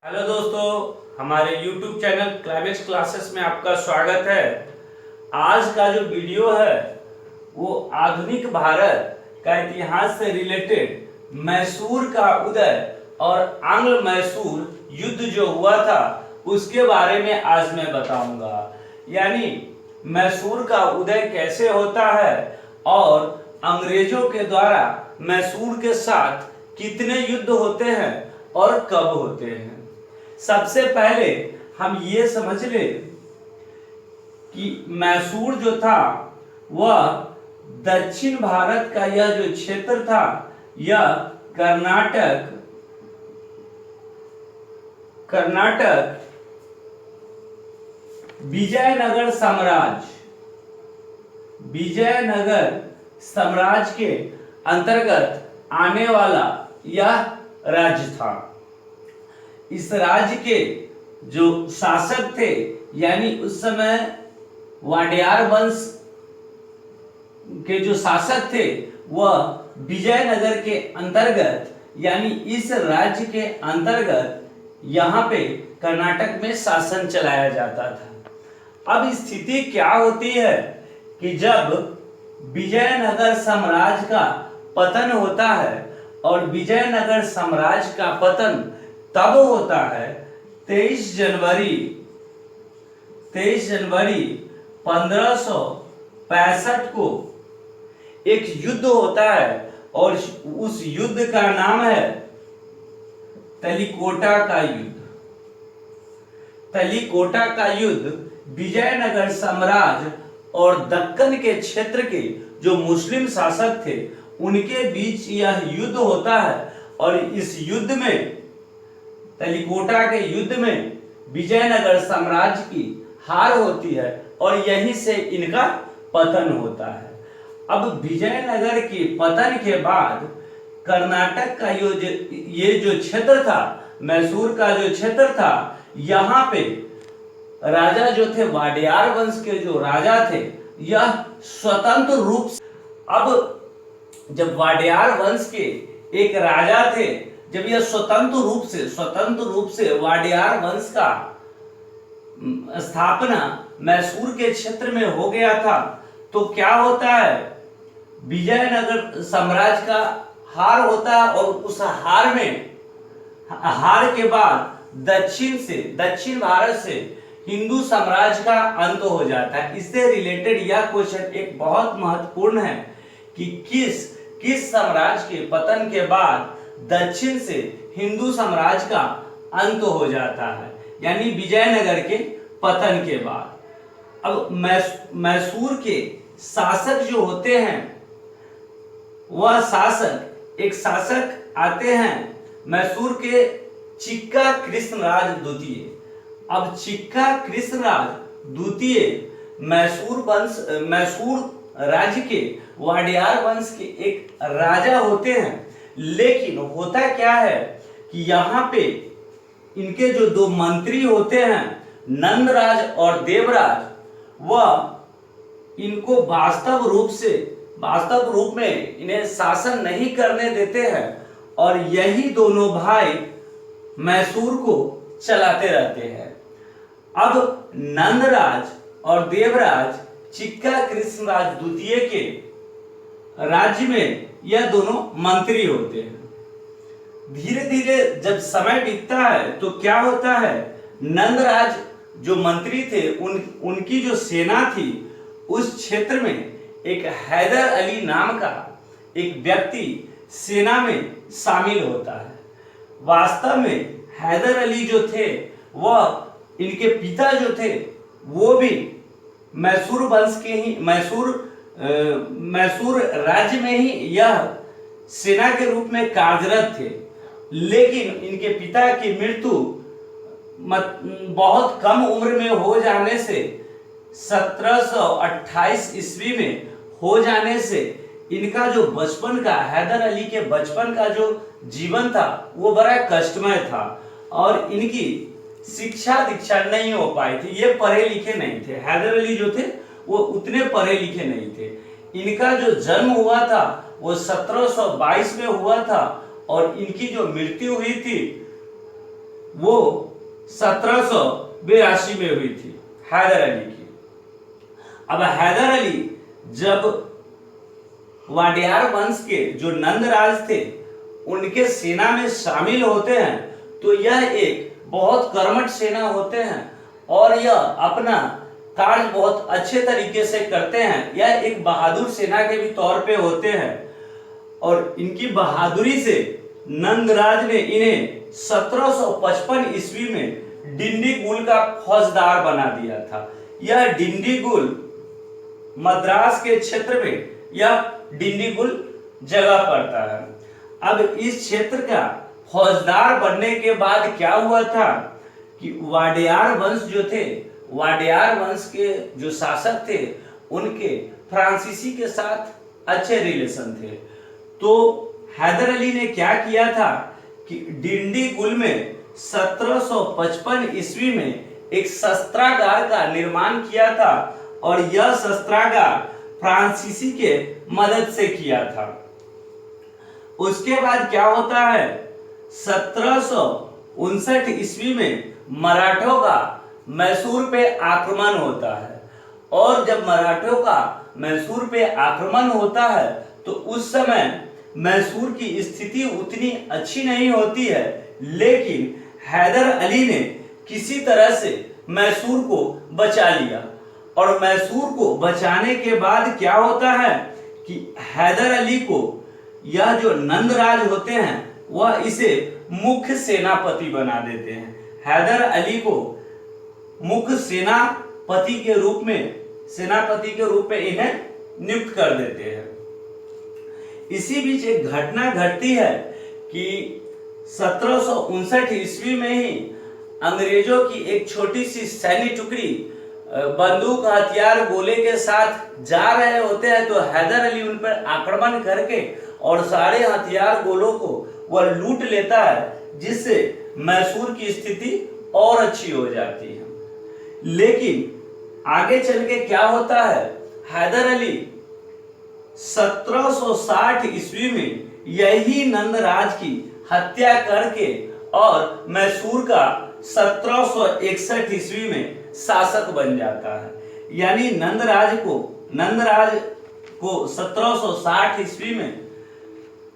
Hello दोस्तों, हमारे YouTube channel climax classes में आपका स्वागत है। आज का जो वीडियो है वो आधुनिक भारत का इतिहास से रिलेटेड मैसूर का उदय और आंग्ल मैसूर युद्ध जो हुआ था उसके बारे में आज मैं बताऊंगा। यानी मैसूर का उदय कैसे होता है और अंग्रेजों के द्वारा मैसूर के साथ कितने युद्ध होते हैं और कब होते हैं। सबसे पहले हम ये समझ ले कि मैसूर जो था वह दक्षिण भारत का यह जो क्षेत्र था यह कर्नाटक विजयनगर साम्राज्य के अंतर्गत आने वाला यह राज्य था। इस राज्य के जो शासक थे यानी उस समय वाडियार वंश के जो शासक थे वह विजयनगर के अंतर्गत यानी इस राज्य के अंतर्गत यहाँ पे कर्नाटक में शासन चलाया जाता था। अब स्थिति क्या होती है कि जब विजयनगर साम्राज्य का पतन होता है और विजयनगर साम्राज्य का पतन तब होता है 23 जनवरी 1565 को एक युद्ध होता है और उस युद्ध का नाम है तलिकोटा का युद्ध। तलिकोटा का युद्ध विजयनगर साम्राज्य और दक्कन के क्षेत्र के जो मुस्लिम शासक थे उनके बीच यह युद्ध होता है और इस युद्ध में तलिकोटा के युद्ध में विजयनगर साम्राज्य की हार होती है और यहीं से इनका पतन होता है। अब विजयनगर के पतन के बाद कर्नाटक का ये जो क्षेत्र था मैसूर का जो क्षेत्र था यहाँ पे राजा जो थे वाडियार वंश के जो राजा थे यह स्वतंत्र रूप से अब जब वाडियार वंश के एक राजा थे जब यह स्वतंत्र रूप से वाडियार वंश का स्थापना मैसूर के क्षेत्र में हो गया था तो क्या होता है विजयनगर साम्राज्य का हार होता है और उस हार के बाद दक्षिण भारत से हिंदू साम्राज्य का अंत हो जाता है। इससे रिलेटेड यह क्वेश्चन एक बहुत महत्वपूर्ण है कि किस साम्राज्य के पतन के बाद दक्षिण से हिंदू साम्राज्य का अंत हो जाता है यानी विजयनगर के पतन के बाद। अब मैसूर के शासक जो होते हैं वह एक शासक आते हैं मैसूर के चिक्का कृष्णराज द्वितीय। अब चिक्का कृष्णराज द्वितीय मैसूर राज्य के वाडियार वंश के एक राजा होते हैं। लेकिन होता क्या है कि यहाँ पे इनके जो दो मंत्री होते हैं नंदराज और देवराज वह इनको वास्तव रूप में इन्हें शासन नहीं करने देते हैं और यही दोनों भाई मैसूर को चलाते रहते हैं। अब नंदराज और देवराज चिक्का कृष्णराज द्वितीय के राज्य में यह दोनों मंत्री होते हैं। धीरे धीरे जब समय बीतता है तो क्या होता है नंदराज जो मंत्री थे उनकी जो सेना थी उस क्षेत्र में एक हैदर अली नाम का एक व्यक्ति सेना में शामिल होता है। वास्तव में हैदर अली जो थे वह इनके पिता जो थे वो भी मैसूर वंश के ही मैसूर राज्य में ही यह सेना के रूप में कार्यरत थे। लेकिन इनके पिता की मृत्यु बहुत कम उम्र में हो जाने से 1728 ईस्वी में हो जाने से इनका जो बचपन का हैदर अली के बचपन का जो जीवन था वो बड़ा कष्टमय था और इनकी शिक्षा दीक्षा नहीं हो पाई थी। ये पढ़े लिखे नहीं थे। हैदर अली जो थे वो उतने पढ़े लिखे नहीं थे। इनका जो जन्म हुआ था वो 1722 में हुआ था और इनकी जो मृत्यु हुई थी वो 1782 में हुई थी हैदर अली की। अब हैदर अली जब वाडियार वंश के जो नंदराज थे उनके सेना में शामिल होते हैं तो यह एक बहुत कर्मठ सेना होते हैं और यह अपना कार्य बहुत अच्छे तरीके से करते हैं। यह एक बहादुर सेना के भी तौर पे होते हैं और इनकी बहादुरी से नंदराज ने इन्हें 1755 ईस्वी में डिंडीगुल का फौजदार बना दिया था। यह डिंडीगुल मद्रास के क्षेत्र में यह डिंडीगुल जगह पड़ता है। अब इस क्षेत्र का फौजदार बनने के बाद क्या हुआ था कि वाडियार वंश जो थे, वाडियार वंश के जो शासक थे उनके फ्रांसीसी के साथ अच्छे रिलेशन थे। तो हैदर अली ने क्या किया था कि डिंडीगुल में 1755 ईस्वी में एक शस्त्रागार का निर्माण किया था और यह शस्त्रागार फ्रांसीसी के मदद से किया था। उसके बाद क्या होता है, 1759 ईस्वी में मराठों का मैसूर पे आक्रमण होता है और जब मराठों का मैसूर पे आक्रमण होता है तो उस समय मैसूर की स्थिति उतनी अच्छी नहीं होती है, लेकिन हैदर अली ने किसी तरह से मैसूर को बचा लिया और मैसूर को बचाने के बाद क्या होता है कि हैदर अली को यह जो नंदराज होते हैं वह इसे मुख्य सेनापति बना देते हैं। हैदर अली को मुख्य सेनापति के रूप में इन्हें नियुक्त कर देते हैं। इसी बीच एक घटना घटती है कि 1759 ईस्वी में ही अंग्रेजों की एक छोटी सी सैन्य टुकड़ी बंदूक हथियार गोले के साथ जा रहे होते हैं तो हैदर अली उन पर आक्रमण करके और सारे हथियार गोलों को वह लूट लेता है, जिससे मैसूर की स्थिति और अच्छी हो जाती है। लेकिन आगे चल के क्या होता है, हैदर अली 1760 ईस्वी में यही नंदराज की हत्या करके और मैसूर का 1761 ईस्वी में शासक बन जाता है। यानी नंदराज को 1760 ईस्वी में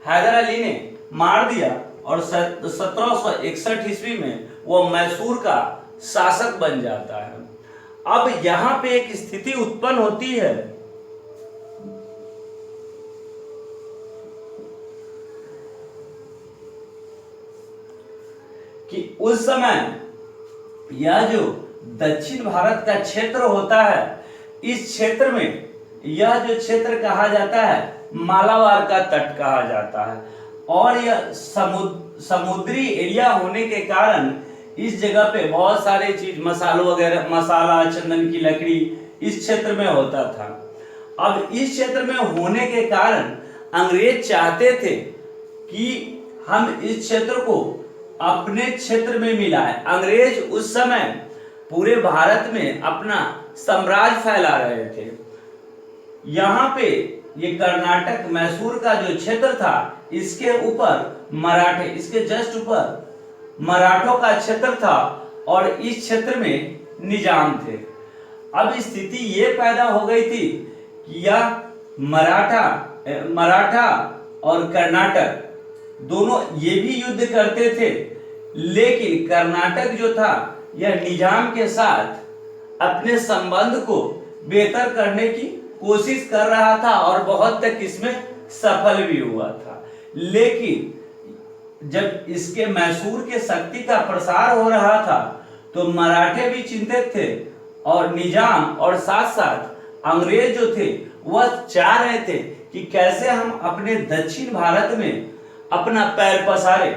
हैदर अली ने मार दिया और 1761 ईस्वी में वो मैसूर का शासक बन जाता है। अब यहां पे एक स्थिति उत्पन्न होती है कि उस समय यह जो दक्षिण भारत का क्षेत्र होता है, इस क्षेत्र में यह जो क्षेत्र कहा जाता है मालाबार का तट कहा जाता है और यह समुद्री एरिया होने के कारण इस जगह पे बहुत सारे चीज मसालों वगैरह, मसाला, चंदन की लकड़ी इस क्षेत्र में होता था। अब इस क्षेत्र में होने के कारण अंग्रेज चाहते थे कि हम इस क्षेत्र को अपने क्षेत्र में मिलाएं। अंग्रेज उस समय पूरे भारत में अपना साम्राज्य फैला रहे थे। यहाँ पे ये कर्नाटक मैसूर का जो क्षेत्र था इसके ऊपर मराठे, इसके जस्ट ऊपर मराठों का क्षेत्र था और इस क्षेत्र में निजाम थे। अब स्थिति ये पैदा हो गई थी कि यह मराठा और कर्नाटक दोनों ये भी युद्ध करते थे, लेकिन कर्नाटक जो था यह निजाम के साथ अपने संबंध को बेहतर करने की कोशिश कर रहा था और बहुत तक इसमें सफल भी हुआ था। लेकिन जब इसके मैसूर के शक्ति का प्रसार हो रहा था तो मराठे भी चिंतित थे और निजाम और साथ साथ अंग्रेज जो थे वह चाह रहे थे कि कैसे हम अपने दक्षिण भारत में अपना पैर पसारे।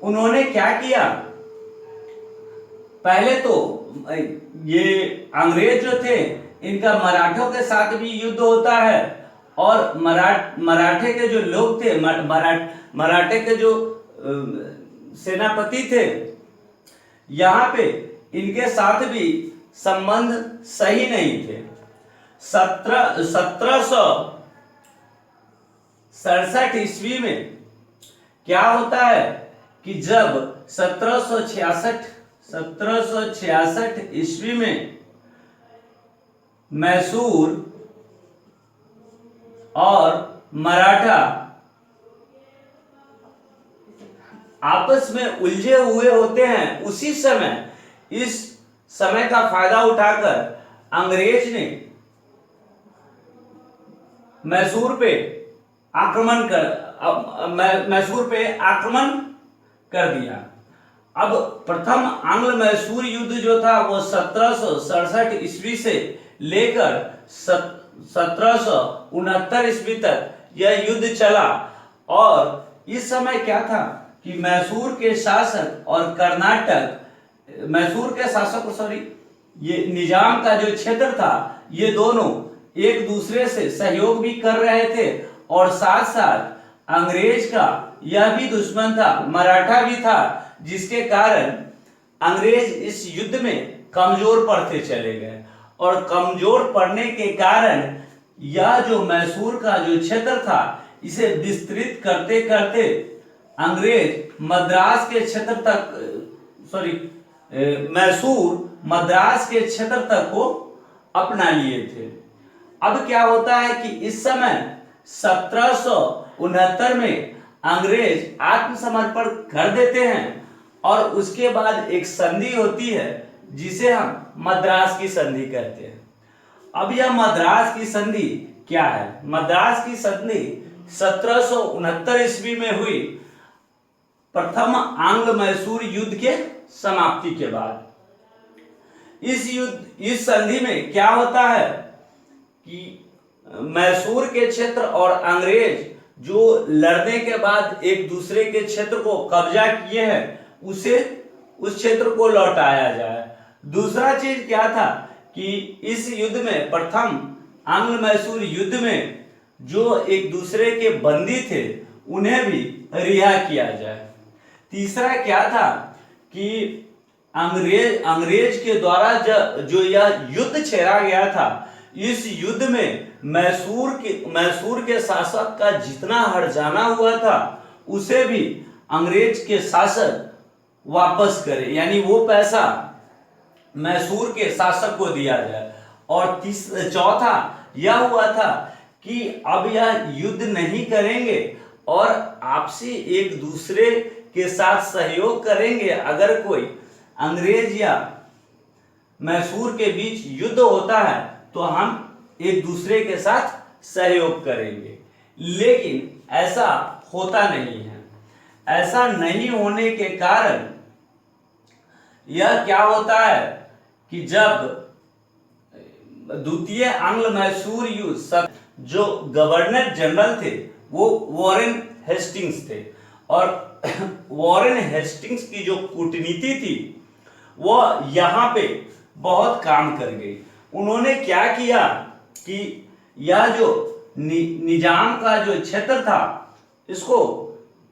उन्होंने क्या किया, पहले तो ये अंग्रेज जो थे इनका मराठों के साथ भी युद्ध होता है और मराठे के जो लोग थे, मराठे के जो सेनापति थे, यहाँ पे इनके साथ भी संबंध सही नहीं थे। 1767 ईस्वी में क्या होता है कि जब 1766 ईस्वी में मैसूर और मराठा आपस में उलझे हुए होते हैं, उसी समय इस समय का फायदा उठाकर अंग्रेज ने मैसूर पे आक्रमण कर दिया। अब प्रथम आंग्ल मैसूर युद्ध जो था वो 1767 ईस्वी से लेकर 1769 ईस्वी तक यह युद्ध चला। और इस समय क्या था कि मैसूर के शासक और ये निजाम का जो क्षेत्र था, ये दोनों एक दूसरे से सहयोग भी कर रहे थे और साथ साथ अंग्रेज का यह भी दुश्मन था, मराठा भी था, जिसके कारण अंग्रेज इस युद्ध में कमजोर पड़ते चले गए। और कमजोर पड़ने के कारण यह जो मैसूर का जो क्षेत्र था, इसे विस्तृत करते करते अंग्रेज मद्रास के क्षेत्र तक मैसूर मद्रास के क्षेत्र तक को अपना लिए थे। अब क्या होता है कि इस समय 1769 में अंग्रेज आत्मसमर्पण कर देते हैं और उसके बाद एक संधि होती है जिसे हम मद्रास की संधि कहते हैं। अब यह मद्रास की संधि क्या है? मद्रास की संधि 1769 ईस्वी में हुई प्रथम आंग्ल मैसूर युद्ध के समाप्ति के बाद। इस संधि में क्या होता है कि मैसूर के क्षेत्र और अंग्रेज जो लड़ने के बाद एक दूसरे के क्षेत्र को कब्जा किए हैं, उस क्षेत्र को लौटाया जाए। दूसरा चीज क्या था कि इस युद्ध में, प्रथम आंग्ल मैसूर युद्ध में जो एक दूसरे के बंदी थे, उन्हें भी रिहा किया जाए। तीसरा क्या था कि अंग्रेज के द्वारा जो यह युद्ध छेड़ा गया था, इस युद्ध में मैसूर के शासक का जितना हर्जाना हुआ था, उसे भी अंग्रेज के शासक वापस करे, यानी वो पैसा मैसूर के शासक को दिया जाए। और चौथा यह हुआ था कि अब यह युद्ध नहीं करेंगे और आपसी एक दूसरे के साथ सहयोग करेंगे। अगर कोई अंग्रेज या मैसूर के बीच युद्ध होता है तो हम एक दूसरे के साथ सहयोग करेंगे, लेकिन ऐसा होता नहीं है। ऐसा नहीं होने के कारण यह क्या होता है कि जब द्वितीय आंग्ल मैसूर युद्ध, जो गवर्नर जनरल थे वो वॉरेन हेस्टिंग्स थे, और वॉरेन हेस्टिंग्स की जो कूटनीति थी वो यहाँ पे बहुत काम कर गई। उन्होंने क्या किया कि यह जो निजाम का जो क्षेत्र था, इसको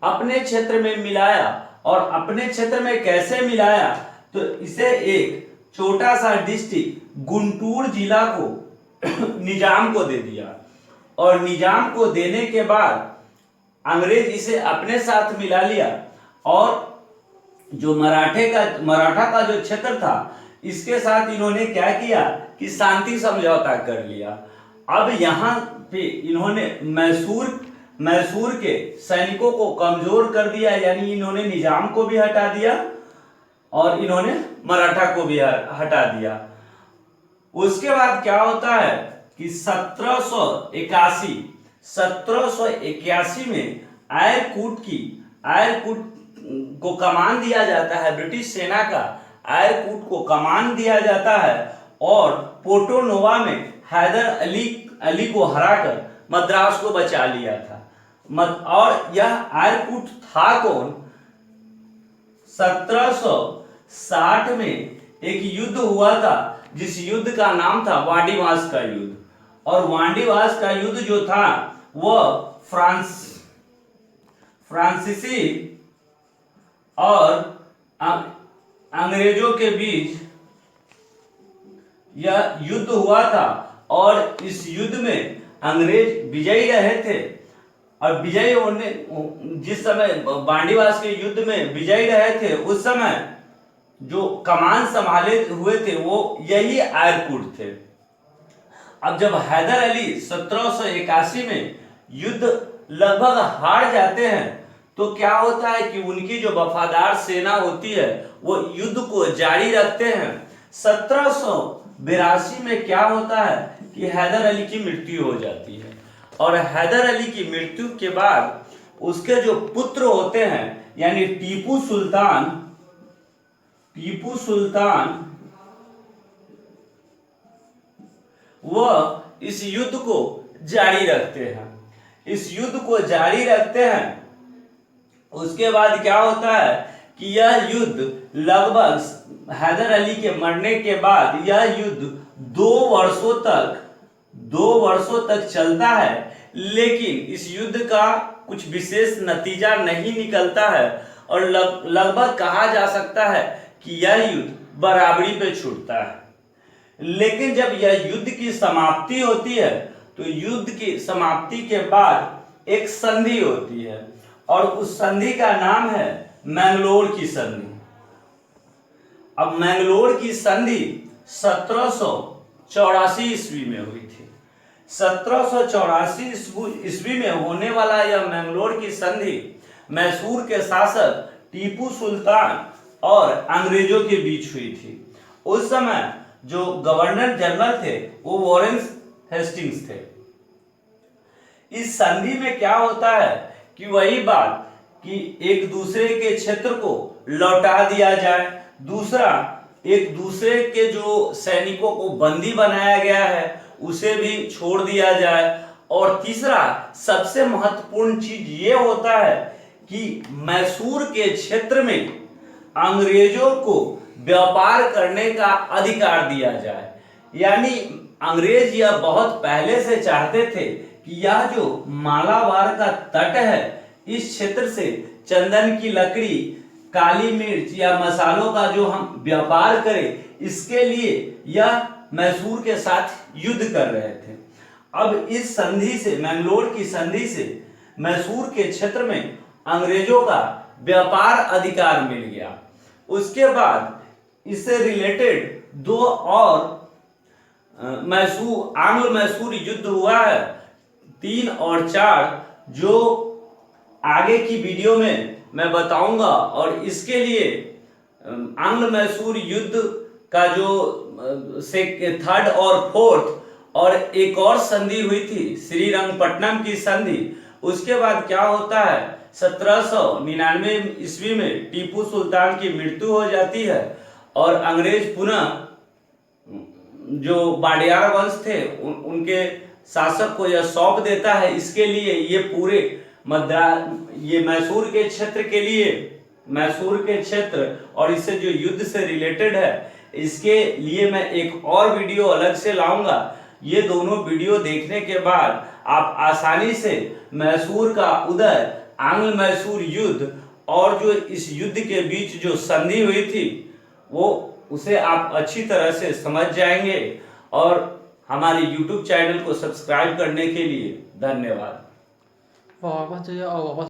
अपने क्षेत्र में मिलाया। और अपने क्षेत्र में कैसे मिलाया? तो इसे एक छोटा सा डिस्ट्रिक्ट गुंटूर जिला को निजाम को दे दिया। और निजाम को देने के बाद अंग्रेज इसे अपने साथ मिला लिया, और जो मराठा का जो क्षेत्र था, इसके साथ इन्होंने क्या किया कि शांति समझौता कर लिया। अब यहाँ पे इन्होंने मैसूर के सैनिकों को कमजोर कर दिया, यानी इन्होंने निजाम को भी हटा दिया और इन्होंने मराठा को भी हटा दिया। उसके बाद क्या होता है कि 1781 में आयरकूट को कमान दिया जाता है, ब्रिटिश सेना का आयरकूट को कमान दिया जाता है, और पोर्टो नोवा में हैदर अली को हराकर मद्रास को बचा लिया था। और यह आयरकूट था कौन? 1760 में एक युद्ध हुआ था, जिस युद्ध का नाम था वांडीवास का युद्ध। और वांडीवास का युद्ध जो था वह फ्रांसीसी और अंग्रेजों के बीच यह युद्ध हुआ था, और इस युद्ध में अंग्रेज विजयी रहे थे। और विजयी होने, जिस समय बांडीवास के युद्ध में विजयी रहे थे, उस समय जो कमान संभाले हुए थे वो यही आयरकुट थे। अब जब हैदर अली 1781 में युद्ध लगभग हार जाते हैं तो क्या होता है कि उनकी जो वफादार सेना होती है वो युद्ध को जारी रखते हैं। 1782 में क्या होता है कि हैदर अली की मृत्यु हो जाती है, और हैदर अली की मृत्यु के बाद उसके जो पुत्र होते हैं यानी टीपू सुल्तान वह इस युद्ध को जारी रखते हैं। इस युद्ध को जारी रखते हैं, उसके बाद क्या होता है कि यह युद्ध लगभग हैदर अली के मरने के बाद यह युद्ध 2 वर्षों तक चलता है, लेकिन इस युद्ध का कुछ विशेष नतीजा नहीं निकलता है और लगभग कहा जा सकता है कि यह युद्ध बराबरी पे छूटता है। लेकिन जब यह युद्ध की समाप्ति होती है तो युद्ध की समाप्ति के बाद एक संधि होती है और उस संधि का नाम है मैंगलोर की संधि। अब मैंगलोर की संधि 1784 ईस्वी में हुई थी। 1784 ईस्वी में होने वाला यह मैंगलोर की संधि मैसूर के शासक टीपू सुल्तान और अंग्रेजों के बीच हुई थी। उस समय जो गवर्नर जनरल थे वो वॉरेन हेस्टिंग्स थे। इस संधि में क्या होता है कि वही बात कि एक दूसरे के क्षेत्र को लौटा दिया जाए, दूसरा एक दूसरे के जो सैनिकों को बंदी बनाया गया है उसे भी छोड़ दिया जाए, और तीसरा सबसे महत्वपूर्ण चीज ये होता है कि मैसूर के क्षेत्र में अंग्रेजों को व्यापार करने का अधिकार दिया जाए। यानी अंग्रेज यह बहुत पहले से चाहते थे कि यह जो मालाबार का तट है इस क्षेत्र से चंदन की लकड़ी, काली मिर्च या मसालों का जो हम व्यापार करें, इसके लिए यह मैसूर के साथ युद्ध कर रहे थे। अब इस संधि से, मैंगलोर की संधि से मैसूर के क्षेत्र में अंग्रेजों का व्यापार अधिकार मिल गया। उसके बाद इससे रिलेटेड 2 और आंग्ल मैसूर युद्ध हुआ है, 3 और 4, जो आगे की वीडियो में मैं बताऊंगा। और इसके लिए आंग्ल मैसूर युद्ध का जो 3rd और 4th और एक और संधि हुई थी श्रीरंगपट्टनम की संधि। उसके बाद क्या होता है 1799 ईस्वी में टीपू सुल्तान की मृत्यु हो जाती है और अंग्रेज पुनः जो वाडियार वंश थे उनके शासक को यह सौंप देता है। इसके लिए ये पूरे ये मैसूर के क्षेत्र के लिए, मैसूर के क्षेत्र और इससे जो युद्ध से रिलेटेड है इसके लिए मैं एक और वीडियो अलग से लाऊंगा। ये दोनों वीडियो देखने के बाद आप आसानी से मैसूर का उदय, आंग्ल मैसूर युद्ध और जो इस युद्ध के बीच जो संधि हुई थी वो उसे आप अच्छी तरह से समझ जाएंगे। और हमारे YouTube चैनल को सब्सक्राइब करने के लिए धन्यवाद।